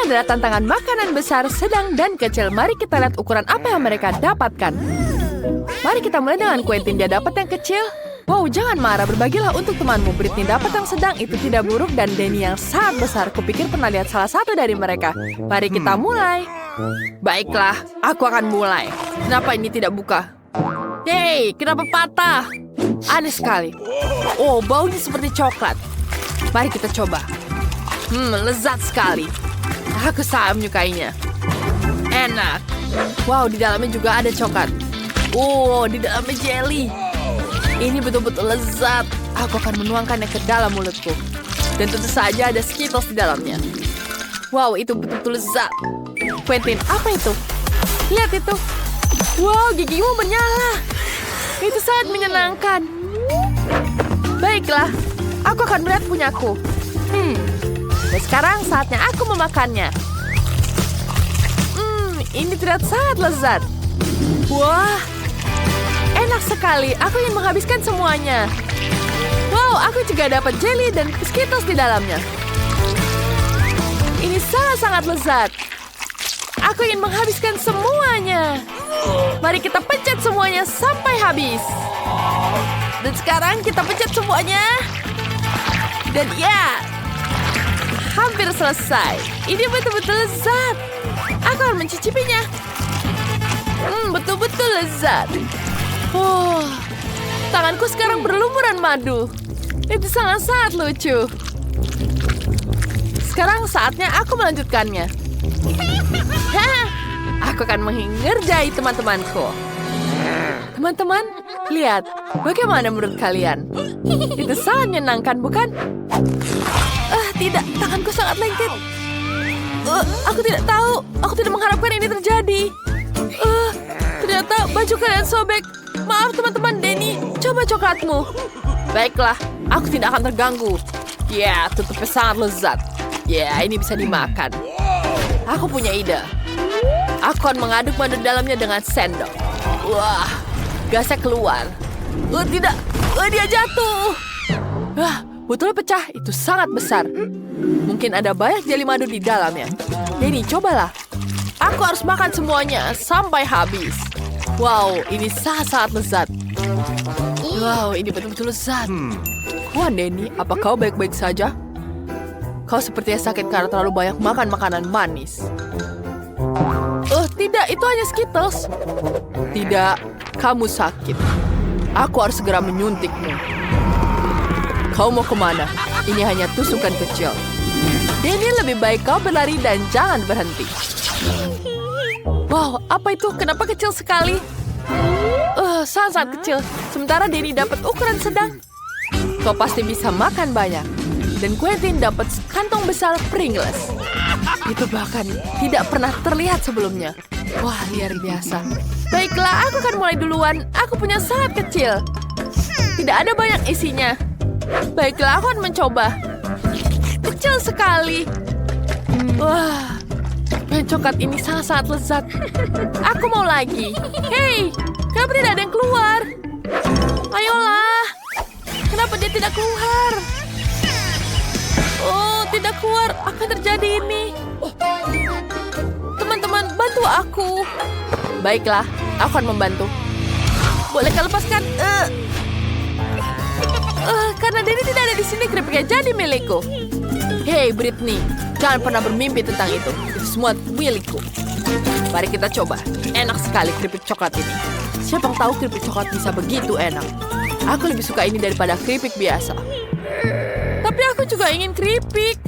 Ini adalah tantangan makanan besar, sedang, dan kecil. Mari kita lihat ukuran apa yang mereka dapatkan. Mari kita mulai dengan Quentin. Dia dapat yang kecil. Wow, jangan marah. Berbagilah untuk temanmu. Britney dapat yang sedang. Itu tidak buruk. Dan Danny yang sangat besar. Kupikir pernah lihat salah satu dari mereka. Mari kita mulai. Baiklah, aku akan mulai. Kenapa ini tidak buka? Hey, kenapa patah? Aneh sekali. Oh, baunya seperti coklat. Mari kita coba. Lezat sekali. Aku sangat menyukainya. Enak. Wow, di dalamnya juga ada coklat. Oh, di dalamnya jelly. Ini betul-betul lezat. Aku akan menuangkannya ke dalam mulutku. Dan tentu saja ada Skittles di dalamnya. Wow, itu betul-betul lezat. Quentin, apa itu? Lihat itu. Wow, gigimu menyala. Itu sangat menyenangkan. Baiklah, aku akan melihat punyaku. Dan sekarang saatnya aku memakannya. Ini terlihat sangat lezat. Wah, enak sekali. Aku ingin menghabiskan semuanya. Wow, aku juga dapat jelly dan Skittles di dalamnya. Ini sangat-sangat lezat. Aku ingin menghabiskan semuanya. Mari kita pencet semuanya sampai habis. Dan sekarang kita pencet semuanya. Dan ya, hampir selesai. Ini betul-betul lezat. Aku akan mencicipinya. Betul-betul lezat. Oh, tanganku sekarang berlumuran madu. Itu sangat-sangat lucu. Sekarang saatnya aku melanjutkannya. Aku akan mengerjai teman-temanku. Teman-teman, lihat. Bagaimana menurut kalian? Itu sangat menyenangkan, bukan? Tidak. Tanganku sangat lengket. Aku tidak tahu. Aku tidak mengharapkan ini terjadi. Ternyata baju kalian sobek. Maaf, teman-teman. Danny, coba coklatmu. Baiklah, aku tidak akan terganggu. Ya, tutupnya sangat lezat. Ya, ini bisa dimakan. Aku punya ide. Aku akan mengaduk madu dalamnya dengan sendok. Wah, gasnya keluar. Tidak. Dia jatuh. Botolnya pecah. Itu sangat besar. Mungkin ada banyak jeli madu di dalamnya. Danny, cobalah. Aku harus makan semuanya sampai habis. Wow, ini sangat-sangat lezat. Wow, ini betul-betul lezat. Wah, Danny, apa kau baik-baik saja? Kau sepertinya sakit karena terlalu banyak makan makanan manis. Tidak, itu hanya Skittles. Tidak, kamu sakit. Aku harus segera menyuntikmu. Kau mau kemana? Ini hanya tusukan kecil. Danny, lebih baik kau berlari dan jangan berhenti. Wow, apa itu? Kenapa kecil sekali? Sangat-sangat kecil. Sementara Danny dapat ukuran sedang. Kau pasti bisa makan banyak. Dan Quentin dapat kantong besar Pringles. Itu bahkan tidak pernah terlihat sebelumnya. Wah, luar biasa. Baiklah, aku akan mulai duluan. Aku punya sangat kecil. Tidak ada banyak isinya. Baiklah, aku akan mencoba. Kecil sekali. Wah, yang coklat ini sangat-sangat lezat. Aku mau lagi. Hei, kenapa tidak ada yang keluar? Ayolah. Kenapa dia tidak keluar? Oh, tidak keluar. Apa yang terjadi ini? Teman-teman, bantu aku. Baiklah, aku akan membantu. Bolehkah lepaskan? Karena Danny tidak ada di sini, keripiknya jadi milikku. Hei, Britney, jangan pernah bermimpi tentang itu. Itu semua milikku. Mari kita coba. Enak sekali keripik coklat ini. Siapa yang tahu keripik coklat bisa begitu enak? Aku lebih suka ini daripada keripik biasa. Tapi aku juga ingin keripik.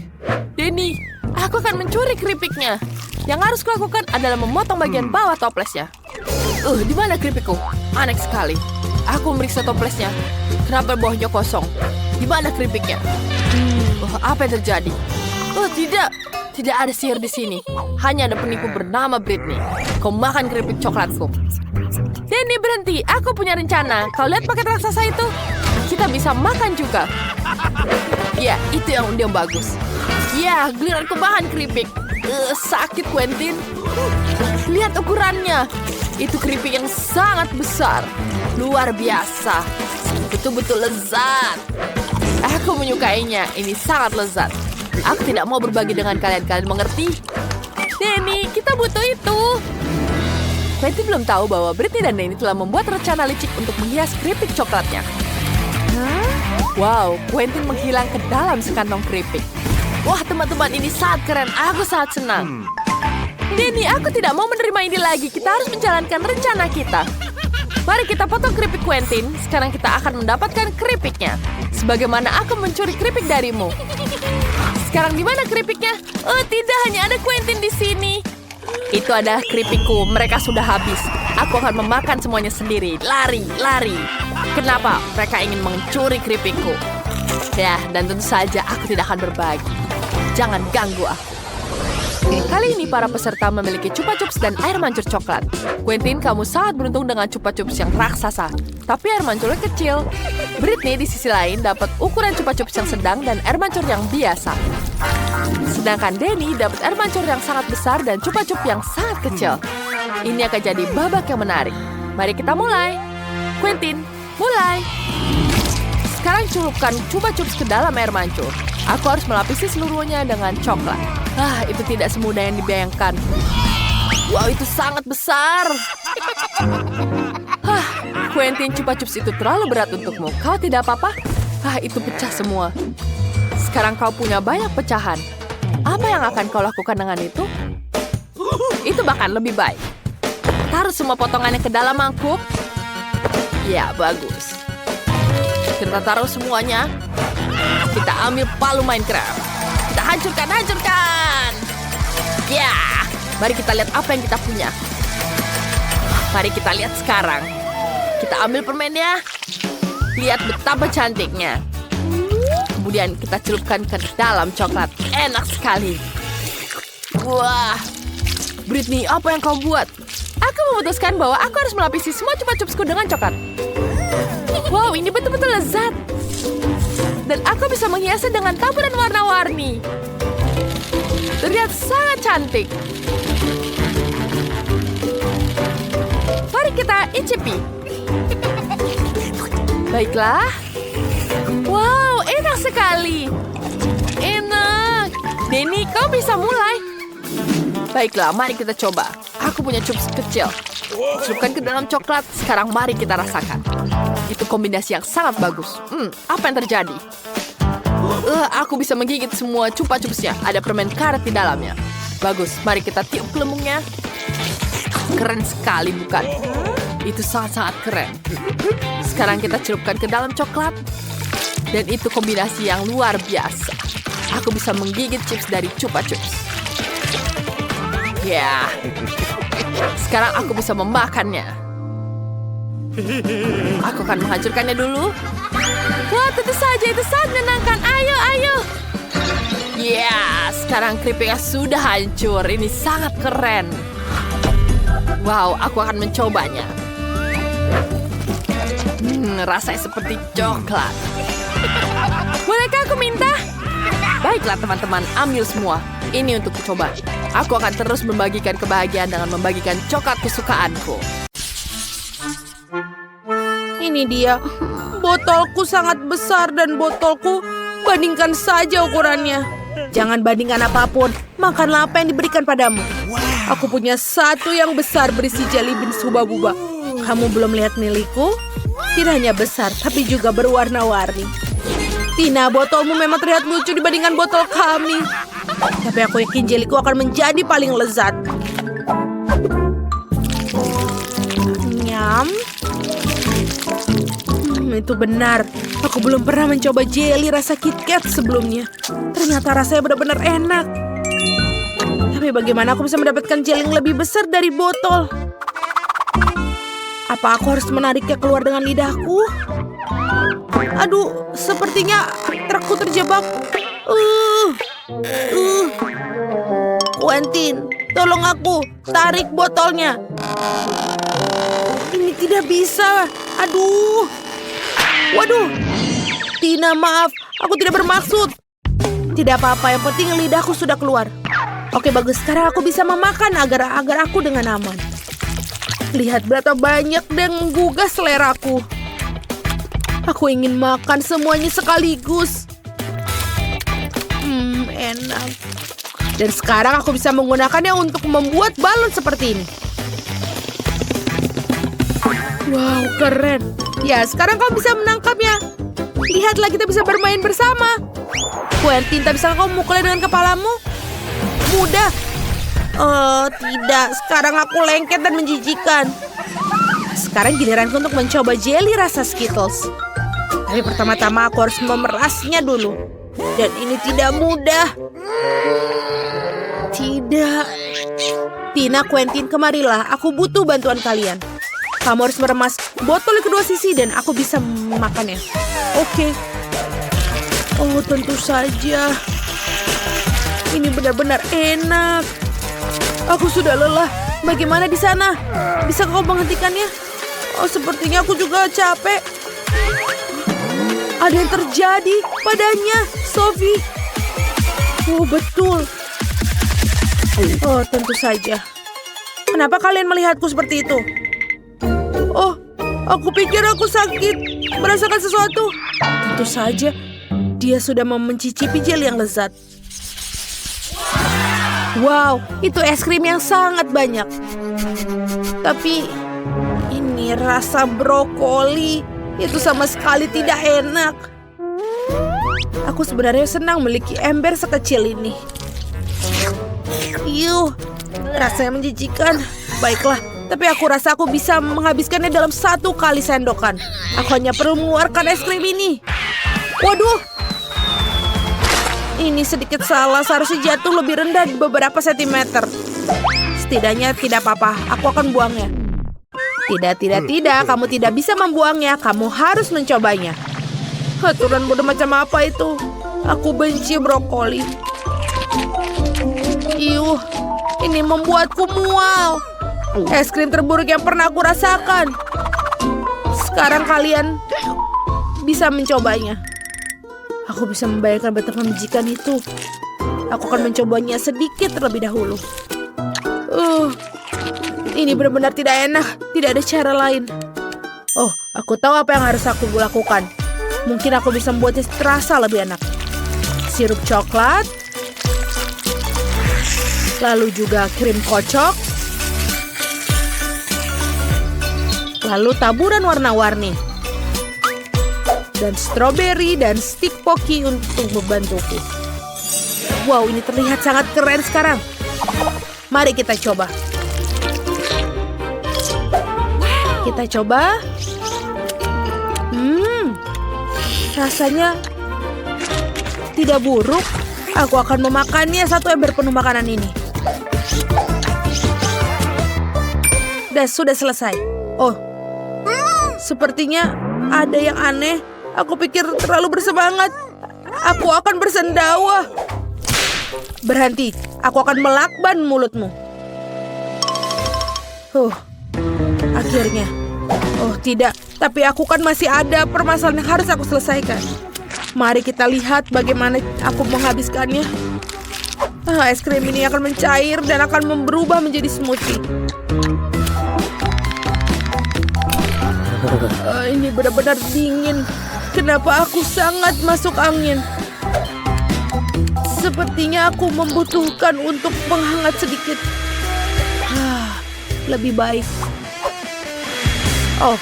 Danny, aku akan mencuri keripiknya. Yang harus kulakukan adalah memotong bagian bawah toplesnya. Di mana keripikku? Aneh sekali. Aku memeriksa toplesnya. Kenapa bawahnya kosong? Di mana keripiknya? Apa yang terjadi? Tidak. Tidak ada sihir di sini. Hanya ada penipu bernama Britney. Kau makan keripik coklatku. Danny, berhenti. Aku punya rencana. Kau lihat paket raksasa itu? Kita bisa makan juga. Ya, itu yang bagus. Ya, giliranku makan keripik. Sakit, Quentin. Lihat ukurannya. Itu keripik yang sangat besar. Luar biasa. Betul-betul lezat. Aku menyukainya. Ini sangat lezat. Aku tidak mau berbagi dengan kalian. Kalian mengerti? Danny, kita butuh itu. Quentin belum tahu bahwa Britney dan Danny telah membuat rencana licik untuk menghias keripik coklatnya. Wow, Quentin menghilang ke dalam sekantong keripik. Wah, teman-teman, ini sangat keren. Aku sangat senang. Danny, aku tidak mau menerima ini lagi. Kita harus menjalankan rencana kita. Mari kita potong keripik Quentin. Sekarang kita akan mendapatkan keripiknya. Sebagaimana aku mencuri keripik darimu. Sekarang di mana keripiknya? Oh, tidak, hanya ada Quentin di sini. Itu adalah keripikku. Mereka sudah habis. Aku akan memakan semuanya sendiri. Lari, lari. Kenapa mereka ingin mencuri keripikku? Ya, dan tentu saja aku tidak akan berbagi. Jangan ganggu aku. Kali ini para peserta memiliki Chupa Chups dan air mancur coklat. Quentin, kamu sangat beruntung dengan Chupa Chups yang raksasa. Tapi air mancurnya kecil. Britney di sisi lain dapat ukuran Chupa Chups yang sedang dan air mancur yang biasa. Sedangkan Danny dapat air mancur yang sangat besar dan Chupa Chups yang sangat kecil. Ini akan jadi babak yang menarik. Mari kita mulai. Quentin, mulai. Sekarang celupkan Chupa Chups ke dalam air mancur. Aku harus melapisi seluruhnya dengan coklat. Itu tidak semudah yang dibayangkan. Wow, itu sangat besar. Quentin, Chupa Chups itu terlalu berat untukmu. Kau tidak apa-apa? Itu pecah semua. Sekarang kau punya banyak pecahan. Apa yang akan kau lakukan dengan itu? Itu bahkan lebih baik. Taruh semua potongannya ke dalam mangkuk. Ya, bagus. Kita taruh semuanya. Kita ambil palu Minecraft. Kita hancurkan. Ya, mari kita lihat apa yang kita punya. Mari kita lihat sekarang. Kita ambil permennya. Lihat betapa cantiknya. Kemudian kita celupkan ke dalam coklat. Enak sekali. Wah, Britney, apa yang kau buat? Aku memutuskan bahwa aku harus melapisi semua Chupa Chupsku dengan coklat. Wow, ini betul-betul lezat. Dan aku bisa menghiasnya dengan taburan warna-warni. Terlihat sangat cantik. Mari kita icipi. Baiklah. Wow, enak sekali. Enak. Danny, kau bisa mulai. Baiklah, mari kita coba. Aku punya chups kecil. Celupkan ke dalam coklat. Sekarang mari kita rasakan. Itu kombinasi yang sangat bagus. Apa yang terjadi? Aku bisa menggigit semua Chupa Chupsnya. Ada permen karet di dalamnya. Bagus, mari kita tiup gelembungnya. Keren sekali, bukan? Itu sangat-sangat keren. Sekarang kita celupkan ke dalam coklat. Dan itu kombinasi yang luar biasa. Aku bisa menggigit chips dari Chupa Chups. Ya. Sekarang aku bisa memakannya. Aku akan menghancurkannya dulu. Wah, tentu saja itu sangat menyenangkan. Ayo. Ya, sekarang keripiknya sudah hancur. Ini sangat keren. Wow, aku akan mencobanya. Rasanya seperti coklat. Bolehkah aku minta? Baiklah teman-teman, ambil semua. Ini untuk coba. Aku akan terus membagikan kebahagiaan dengan membagikan coklat kesukaanku. Ini dia. Botolku sangat besar dan botolku bandingkan saja ukurannya. Jangan bandingkan apapun. Makanlah apa yang diberikan padamu. Aku punya satu yang besar berisi jelly beans huba-buba. Kamu belum lihat milikku? Tidak hanya besar, tapi juga berwarna-warni. Tina, botolmu memang terlihat lucu dibandingkan botol kami. Tapi aku yakin jeliku akan menjadi paling lezat. Nyam. Itu benar. Aku belum pernah mencoba jelly rasa KitKat sebelumnya. Ternyata rasanya benar-benar enak. Tapi bagaimana aku bisa mendapatkan jelly yang lebih besar dari botol? Apa aku harus menariknya keluar dengan lidahku? Aduh, sepertinya trukku terjebak. Quentin, tolong aku. Tarik botolnya. Ini tidak bisa. Aduh. Waduh. Tina, maaf. Aku tidak bermaksud. Tidak apa-apa, yang penting lidahku sudah keluar. Oke, bagus. Sekarang aku bisa memakan agar aku dengan aman. Lihat berapa banyak dan menggugah seleraku. Aku ingin makan semuanya sekaligus. enak. Dan sekarang aku bisa menggunakannya untuk membuat balon seperti ini. Wow, keren. Ya, sekarang kamu bisa menangkapnya. Lihatlah, kita bisa bermain bersama. Quentin, tak bisa kamu mukulnya dengan kepalamu? Mudah. Oh, tidak. Sekarang aku lengket dan menjijikan. Sekarang giliranku untuk mencoba jelly rasa Skittles. Tapi pertama-tama aku harus memerasnya dulu. Dan ini tidak mudah. Tidak. Tina, Quentin, kemarilah. Aku butuh bantuan kalian. Kamu harus meremas botol di kedua sisi dan aku bisa memakannya. Oke. Oh, tentu saja. Ini benar-benar enak. Aku sudah lelah. Bagaimana di sana? Bisa kau menghentikannya? Oh, sepertinya aku juga capek. Ada yang terjadi padanya, Sophie. Oh, betul. Oh, tentu saja. Kenapa kalian melihatku seperti itu? Oh, aku pikir aku sakit. Merasakan sesuatu. Tentu saja. Dia sudah mencicipi jel yang lezat. Wow, itu es krim yang sangat banyak. Tapi ini rasa brokoli. Itu sama sekali tidak enak. Aku sebenarnya senang memiliki ember sekecil ini. Yuh, rasanya menjijikan. Baiklah, tapi aku rasa aku bisa menghabiskannya dalam 1 kali sendokan. Aku hanya perlu mengeluarkan es krim ini. Waduh, ini sedikit salah. Seharusnya jatuh lebih rendah di beberapa sentimeter. Setidaknya tidak apa-apa. Aku akan buangnya. Tidak. Kamu tidak bisa membuangnya. Kamu harus mencobanya. Aturan bodoh macam apa itu? Aku benci brokoli. Iuh, ini membuatku mual. Es krim terburuk yang pernah aku rasakan. Sekarang kalian bisa mencobanya. Aku bisa membayangkan betapa menjijikan itu. Aku akan mencobanya sedikit terlebih dahulu. Ini benar-benar tidak enak. Tidak ada cara lain. Oh, aku tahu apa yang harus aku lakukan. Mungkin aku bisa membuatnya terasa lebih enak. Sirup coklat. Lalu juga krim kocok. Lalu taburan warna-warni. Dan stroberi dan stick pocky untuk membantuku. Wow, ini terlihat sangat keren sekarang. Mari kita coba. Kita coba. Rasanya tidak buruk. Aku akan memakannya 1 ember penuh makanan ini. Dan sudah selesai. Oh, sepertinya ada yang aneh. Aku pikir terlalu bersemangat. Aku akan bersendawa. Berhenti. Aku akan melakban mulutmu. Akhirnya. Oh, tidak. Tapi aku kan masih ada permasalahan yang harus aku selesaikan. Mari kita lihat bagaimana aku menghabiskannya. Es krim ini akan mencair dan akan berubah menjadi smoothie. Ini benar-benar dingin. Kenapa aku sangat masuk angin? Sepertinya aku membutuhkan untuk penghangat sedikit. Lebih baik. Oh,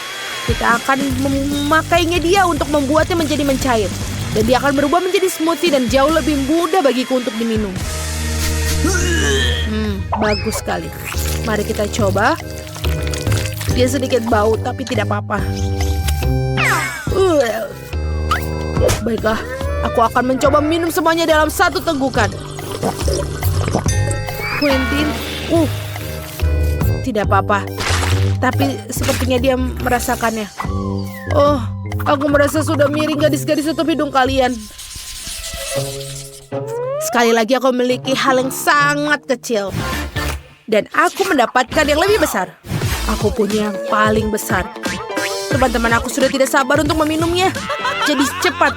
kita akan memakainya dia untuk membuatnya menjadi mencair. Dan dia akan berubah menjadi smoothie dan jauh lebih mudah bagiku untuk diminum. Bagus sekali. Mari kita coba. Dia sedikit bau, tapi tidak apa-apa. Baiklah, aku akan mencoba minum semuanya dalam 1 tegukan. Quentin, tidak apa-apa. Tapi sepertinya dia merasakannya. Oh, aku merasa sudah miring gadis-gadis tutup hidung kalian. Sekali lagi aku memiliki hal yang sangat kecil. Dan aku mendapatkan yang lebih besar. Aku punya yang paling besar. Teman-teman aku sudah tidak sabar untuk meminumnya. Jadi cepat.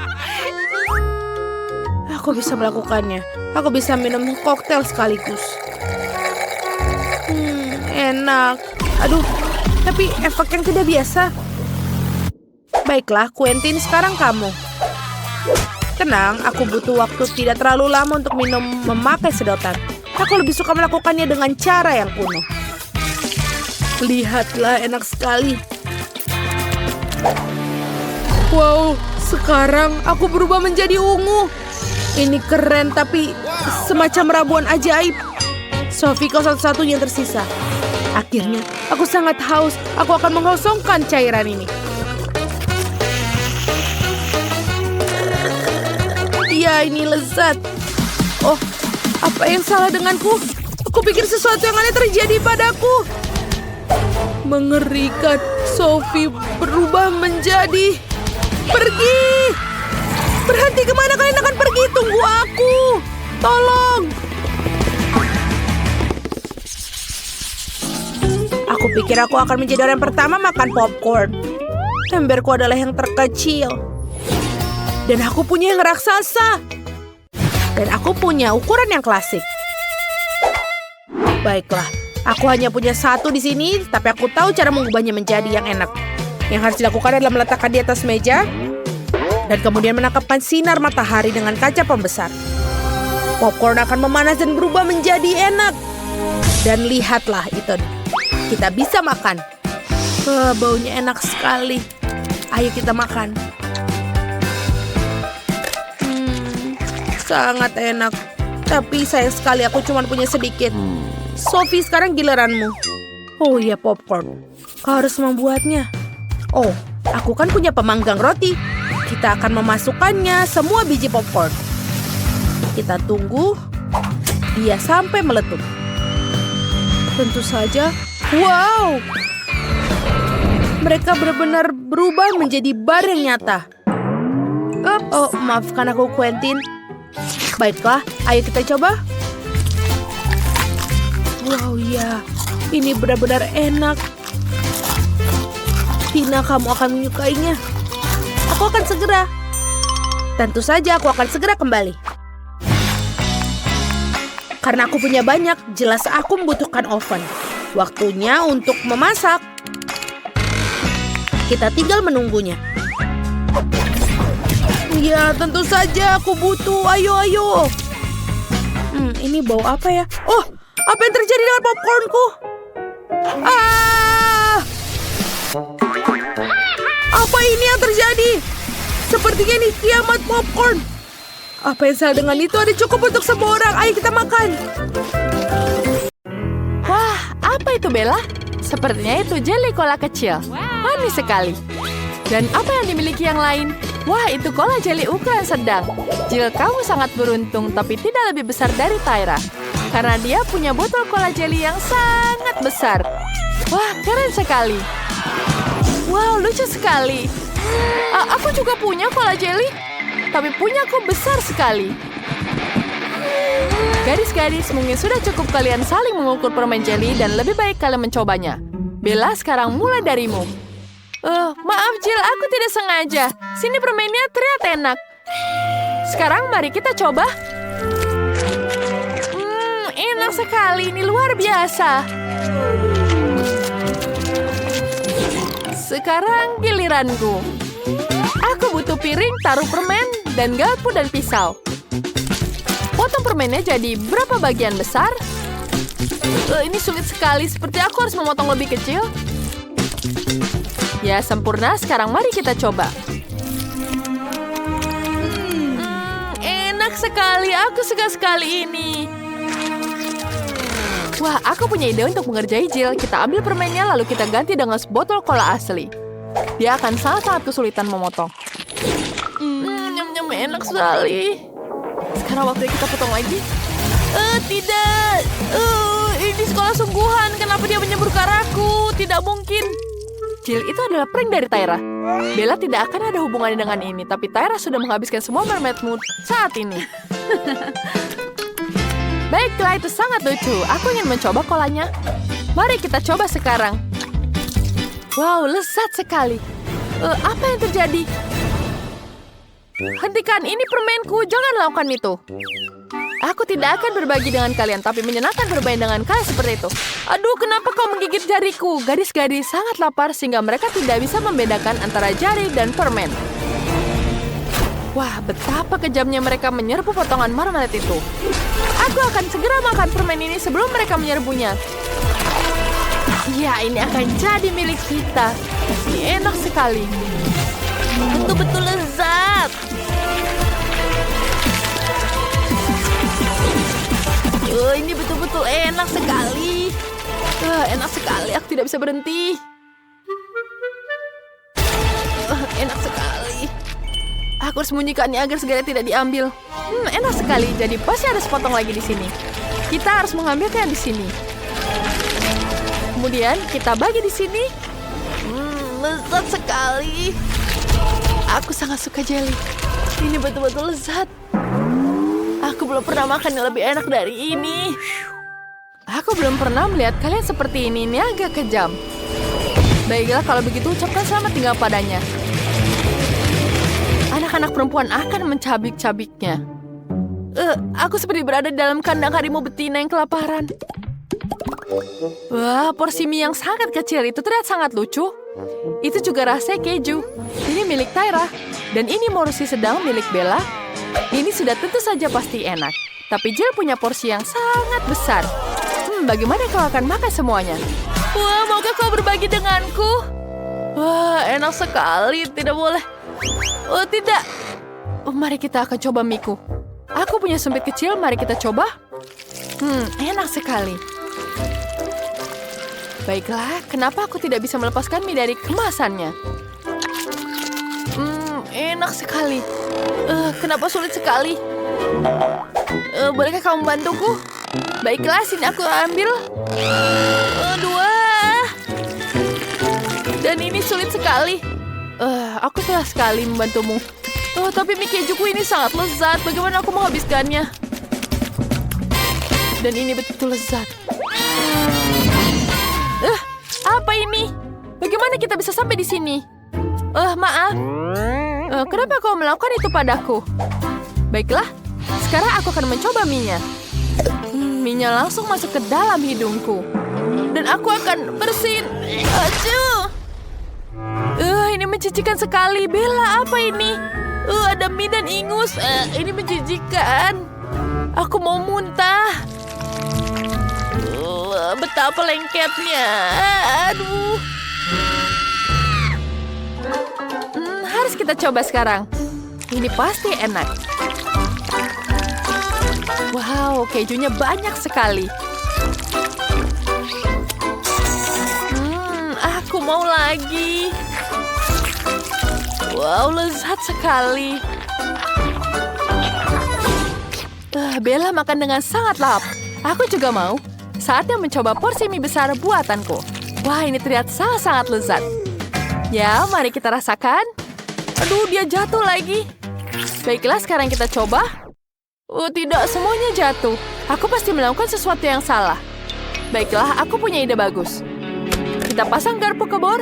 Aku bisa melakukannya. Aku bisa minum koktail sekaligus. Enak. Aduh, tapi efek yang tidak biasa. Baiklah, Quentin, sekarang kamu. Tenang, aku butuh waktu tidak terlalu lama untuk minum memakai sedotan. Aku lebih suka melakukannya dengan cara yang kuno. Lihatlah, enak sekali. Wow, sekarang aku berubah menjadi ungu. Ini keren tapi semacam ramuan ajaib. Sophie, kau satu-satunya yang tersisa. Akhirnya, aku sangat haus. Aku akan mengosongkan cairan ini. Ya, ini lezat. Oh, apa yang salah denganku? Aku pikir sesuatu yang aneh terjadi padaku. Mengerikan. Sophie berubah menjadi... Pergi! Berhenti, kemana kalian akan pergi? Tunggu aku! Tolong! Aku pikir aku akan menjadi orang yang pertama makan popcorn. Emberku adalah yang terkecil. Dan aku punya yang raksasa. Dan aku punya ukuran yang klasik. Baiklah, aku hanya punya satu di sini, tapi aku tahu cara mengubahnya menjadi yang enak. Yang harus dilakukan adalah meletakkan di atas meja, dan kemudian menangkapkan sinar matahari dengan kaca pembesar. Popcorn akan memanas dan berubah menjadi enak. Dan lihatlah, Ethan. Kita bisa makan. Baunya enak sekali. Ayo kita makan. Sangat enak. Tapi sayang sekali aku cuma punya sedikit. Sophie, sekarang giliranmu. Oh iya, popcorn. Kau harus membuatnya. Oh, aku kan punya pemanggang roti. Kita akan memasukkannya semua biji popcorn. Kita tunggu dia sampai meletup. Tentu saja. Wow! Mereka benar-benar berubah menjadi bar yang nyata. Oh, maafkan aku, Quentin. Baiklah, ayo kita coba. Wow, ya. Ini benar-benar enak. Tina, kamu akan menyukainya. Aku akan segera. Tentu saja aku akan segera kembali. Karena aku punya banyak, jelas aku membutuhkan oven. Waktunya untuk memasak. Kita tinggal menunggunya. Ya, tentu saja aku butuh. Ayo. Ini bau apa ya? Oh, apa yang terjadi dengan popcornku? Apa ini yang terjadi? Sepertinya ini kiamat popcorn. Apa yang salah dengan itu? Ada cukup untuk semua orang. Ayo kita makan. Wah, apa itu, Bella? Sepertinya itu jelly cola kecil. Manis sekali. Dan apa yang dimiliki yang lain? Wah, itu cola jelly ukuran sedang. Jill, kamu sangat beruntung, tapi tidak lebih besar dari Tyra. Karena dia punya botol cola jelly yang sangat besar. Wah, keren sekali. Wow, lucu sekali. Aku juga punya cola jelly, tapi punyaku besar sekali. Gadis-gadis, mungkin sudah cukup kalian saling mengukur permen jelly dan lebih baik kalian mencobanya. Bella, sekarang mulai darimu. Maaf Jill, aku tidak sengaja. Sini permennya terlihat enak. Sekarang mari kita coba. Enak sekali, ini luar biasa. Sekarang giliranku. Aku butuh piring, taruh permen, dan garpu dan pisau. Potong permennya jadi berapa bagian besar? Ini sulit sekali, seperti aku harus memotong lebih kecil. Ya, sempurna. Sekarang mari kita coba. Enak sekali. Aku suka sekali ini. Wah, aku punya ide untuk mengerjai Jill. Kita ambil permennya, lalu kita ganti dengan botol cola asli. Dia akan sangat-sangat kesulitan memotong. Nyam-nyam, enak sekali. Sekarang waktunya kita potong lagi. Tidak. Ini sekolah sungguhan. Kenapa dia menyebur ke arahku? Tidak mungkin. Jill, itu adalah prank dari Tyra. Bella tidak akan ada hubungannya dengan ini, tapi Tyra sudah menghabiskan semua mermaidmu saat ini. Baiklah, itu sangat lucu. Aku ingin mencoba kolanya. Mari kita coba sekarang. Wow, lezat sekali. Apa yang terjadi? Hentikan, ini permenku. Jangan lakukan itu. Aku tidak akan berbagi dengan kalian, tapi menyenangkan bermain dengan kalian seperti itu. Aduh, kenapa kau menggigit jariku? Gadis-gadis sangat lapar sehingga mereka tidak bisa membedakan antara jari dan permen. Wah, betapa kejamnya mereka menyerbu potongan marmelat itu. Aku akan segera makan permen ini sebelum mereka menyerbunya. Ya, ini akan jadi milik kita. Ini enak sekali. Betul-betul lezat. Ini betul-betul enak sekali. Enak sekali, aku tidak bisa berhenti. Enak sekali. Aku harus sembunyikannya agar segera tidak diambil. Enak sekali, jadi pasti ada sepotong lagi di sini. Kita harus mengambilnya di sini. Kemudian kita bagi di sini. Lezat sekali. Aku sangat suka jelly. Ini betul-betul lezat. Aku belum pernah makan yang lebih enak dari ini. Aku belum pernah melihat kalian seperti ini. Ini agak kejam. Baiklah, kalau begitu ucapkan selamat tinggal padanya. Anak-anak perempuan akan mencabik-cabiknya. Aku seperti berada di dalam kandang harimau betina yang kelaparan. Wah, porsi mie yang sangat kecil itu terlihat sangat lucu. Itu juga rasa keju. Ini milik Tyra. Dan ini porsi sedang milik Bella. Ini sudah tentu saja pasti enak. Tapi Jill punya porsi yang sangat besar. Bagaimana kau akan makan semuanya? Wah, maukah kau berbagi denganku? Wah, enak sekali. Tidak boleh. Oh, tidak. Mari kita akan coba miku. Aku punya sumpit kecil, mari kita coba. Enak sekali. Baiklah, kenapa aku tidak bisa melepaskan mie dari kemasannya? Enak sekali. Kenapa sulit sekali? Bolehkah kamu membantuku? Baiklah, sini aku ambil. Dua. Dan ini sulit sekali. Aku senang sekali membantumu. Tapi mie kejuku ini sangat lezat. Bagaimana aku menghabiskannya? Dan ini betul lezat. Apa ini? Bagaimana kita bisa sampai di sini? Maaf. Kenapa kau melakukan itu padaku? Baiklah, sekarang aku akan mencoba mie-nya. Mie-nya langsung masuk ke dalam hidungku. Dan aku akan bersin. Aduh. Ini menjijikan sekali. Bella, apa ini? Ada mie dan ingus. Ini menjijikan. Aku mau muntah. Betapa lengketnya. Aduh. Harus kita coba sekarang. Ini pasti enak. Wow, kejunya banyak sekali. Aku mau lagi. Wow, lezat sekali. Bella makan dengan sangat lahap. Aku juga mau. Saatnya mencoba porsi mie besar buatanku. Wah, ini terlihat sangat-sangat lezat. Ya, mari kita rasakan. Aduh, dia jatuh lagi. Baiklah, sekarang kita coba. Tidak, semuanya jatuh. Aku pasti melakukan sesuatu yang salah. Baiklah, aku punya ide bagus. Kita pasang garpu ke bor.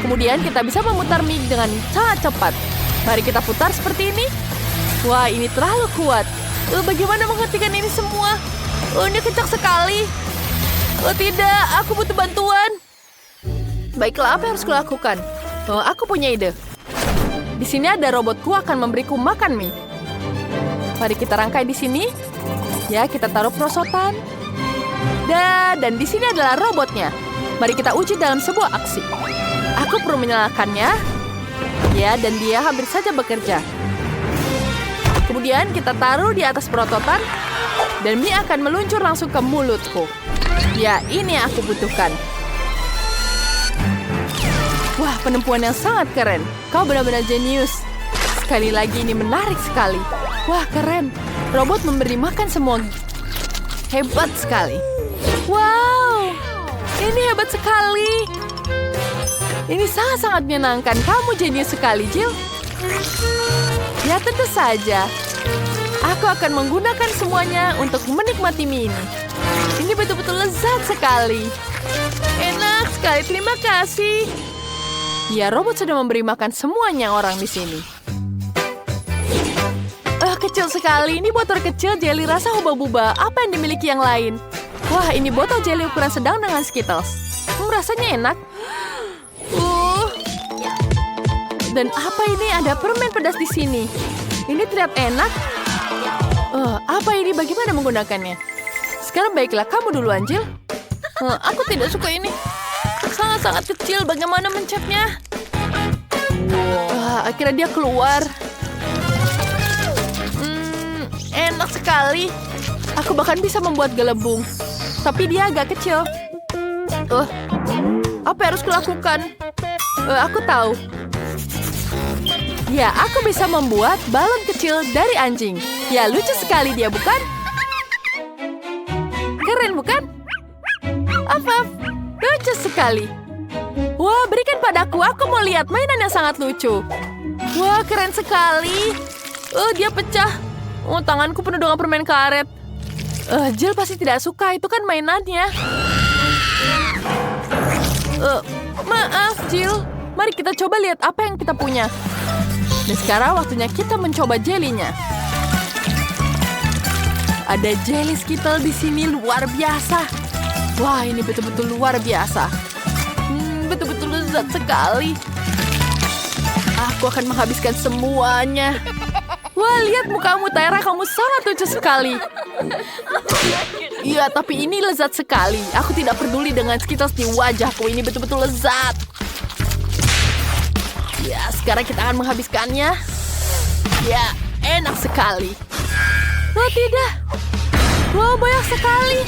Kemudian kita bisa memutar mie dengan sangat cepat. Mari kita putar seperti ini. Wah, ini terlalu kuat. Bagaimana menghentikan ini semua? Ini kencang sekali. Tidak, aku butuh bantuan. Baiklah, apa yang harus kulakukan? Aku punya ide. Di sini ada robotku akan memberiku makan mie. Mari kita rangkai di sini. Ya, kita taruh perosotan. Dan di sini adalah robotnya. Mari kita uji dalam sebuah aksi. Aku perlu menyalakannya. Ya, dan dia hampir saja bekerja. Kemudian kita taruh di atas perosotan. Dan mie akan meluncur langsung ke mulutku. Ya, ini yang aku butuhkan. Wah, penempuan yang sangat keren. Kau benar-benar jenius. Sekali lagi ini menarik sekali. Wah, keren. Robot memberi makan semua. Hebat sekali. Wow, ini hebat sekali. Ini sangat-sangat menyenangkan. Kamu jenius sekali, Jill. Ya, tentu saja. Aku akan menggunakan semuanya untuk menikmati mie ini. Ini betul-betul lezat sekali. Enak sekali, terima kasih. Ya, robot sudah memberi makan semuanya orang di sini. Kecil sekali. Ini botol kecil jelly rasa hubba-bubba. Apa yang dimiliki yang lain? Wah, ini botol jelly ukuran sedang dengan Skittles. Rasanya enak. Dan apa ini? Ada permen pedas di sini. Ini terlihat enak. Apa ini? Bagaimana menggunakannya? Sekarang baiklah, kamu duluan, Jill. Aku tidak suka ini. Sangat-sangat kecil, bagaimana mencetnya? Akhirnya dia keluar. Enak sekali. Aku bahkan bisa membuat gelembung. Tapi dia agak kecil. Apa yang harus kulakukan? Aku tahu. Ya, aku bisa membuat balon kecil dari anjing. Ya, lucu sekali dia, bukan? Keren, bukan? Afaf, lucu sekali. Wah, berikan padaku. Aku mau lihat mainan yang sangat lucu. Wah, keren sekali. Dia pecah. Tanganku penuh dengan permen karet. Jill pasti tidak suka. Itu kan mainannya. Maaf, Jill. Mari kita coba lihat apa yang kita punya. Dan sekarang waktunya kita mencoba jelinya. Ada jelly Skittle di sini luar biasa. Wah, ini betul-betul luar biasa. Betul-betul lezat sekali. Aku akan menghabiskan semuanya. Wah, lihat mukamu, Tyra. Kamu sangat lucu sekali. Iya, tapi ini lezat sekali. Aku tidak peduli dengan Skittles di wajahku. Ini betul-betul lezat. Ya, sekarang kita akan menghabiskannya. Ya, enak sekali. Wah, tidak. Wah, banyak sekali.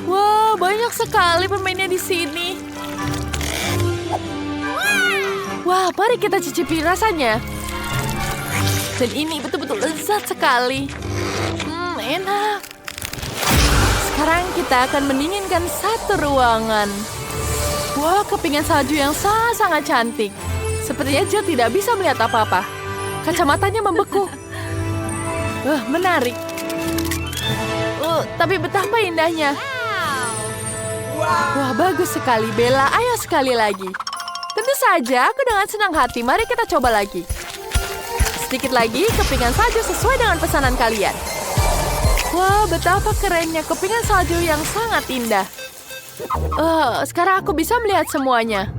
Wah, banyak sekali pemainnya di sini. Wah, mari kita cicipi rasanya. Dan ini betul-betul lezat sekali. Enak. Sekarang kita akan mendinginkan satu ruangan. Wah, kepingan salju yang sangat-sangat cantik. Sepertinya Jill tidak bisa melihat apa-apa. Kacamatanya membeku. Menarik. Tapi betapa indahnya. Wah, bagus sekali, Bella. Ayo sekali lagi. Tentu saja, aku dengan senang hati. Mari kita coba lagi. Sedikit lagi, kepingan salju sesuai dengan pesanan kalian. Wah, betapa kerennya kepingan salju yang sangat indah. Sekarang aku bisa melihat semuanya.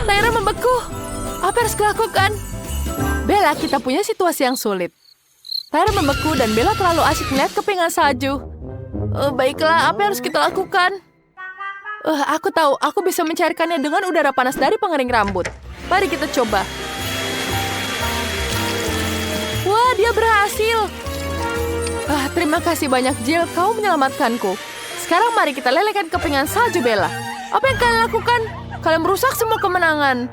Tyra membeku. Apa yang harus kulakukan? Bella, kita punya situasi yang sulit. Tyra membeku dan Bella terlalu asyik melihat kepingan salju. Baiklah, apa yang harus kita lakukan? Aku tahu, aku bisa mencairkannya dengan udara panas dari pengering rambut. Mari kita coba. Wah, dia berhasil. Terima kasih banyak, Jill. Kau menyelamatkanku. Sekarang mari kita lelehkan kepingan salju Bella. Apa yang kalian lakukan? Kalian merusak semua kemenangan.